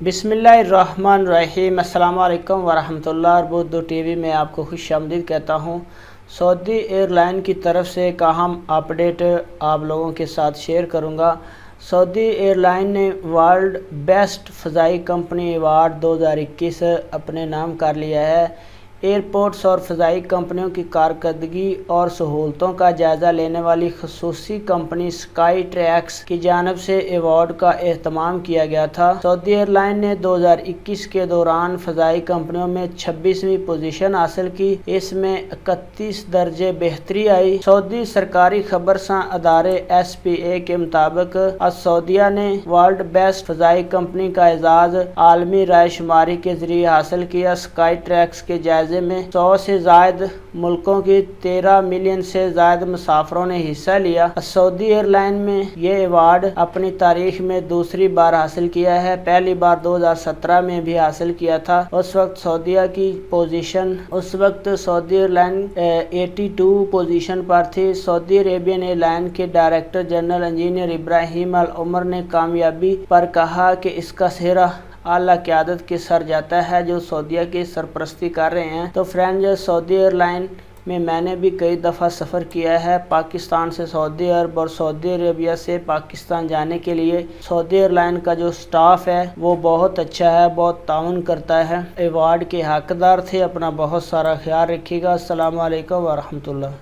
بسم اللہ الرحمن الرحیم۔ السلام علیکم ورحمۃ اللہ۔ اور اردو ٹی وی میں آپ کو خوش آمدید کہتا ہوں۔ سعودی ایئر لائن کی طرف سے ایک اہم اپڈیٹ آپ لوگوں کے ساتھ شیئر کروں گا۔ سعودی ایئر لائن نے ورلڈ بیسٹ فضائی کمپنی ایوارڈ 2021 اپنے نام کر لیا ہے۔ ایئرپورٹس اور فضائی کمپنیوں کی کارکردگی اور سہولتوں کا جائزہ لینے والی خصوصی کمپنی اسکائی ٹریکس کی جانب سے ایوارڈ کا اہتمام کیا گیا تھا۔ سعودی ایئر لائن نے 2021 کے دوران فضائی کمپنیوں میں 26ویں پوزیشن حاصل کی۔ اس میں 31 درجے بہتری آئی۔ سعودی سرکاری خبرساں ادارے SPA کے مطابق السعودیہ نے ورلڈ بیسٹ فضائی کمپنی کا اعزاز عالمی رائے شماری کے ذریعے حاصل کیا۔ اسکائی ٹریکس کے جائزے میں 100 سے زائد ملکوں کی 13 ملین سے زائد مسافروں نے حصہ لیا۔ سعودی ایئر لائن میں یہ ایوارڈ اپنی تاریخ میں دوسری بار حاصل کیا ہے۔ پہلی بار 2017 میں بھی حاصل کیا تھا۔ اس وقت سعودی ایئر لائن 82 پوزیشن پر تھی۔ سعودی عربین ایئر لائن کے ڈائریکٹر جنرل انجینئر ابراہیم العمر نے کامیابی پر کہا کہ اس کا سہرا اعلیٰ قیادت کے سر جاتا ہے جو سعودیہ کی سرپرستی کر رہے ہیں۔ تو فرینڈز، سعودی ایئر لائن میں نے بھی کئی دفعہ سفر کیا ہے پاکستان سے سعودی عرب اور سعودی عربیہ سے پاکستان جانے کے لیے۔ سعودی ایئر لائن کا جو سٹاف ہے وہ بہت اچھا ہے، بہت تعاون کرتا ہے۔ ایوارڈ کے حقدار تھے۔ اپنا بہت سارا خیال رکھیے گا۔ السلام علیکم ورحمۃ اللہ۔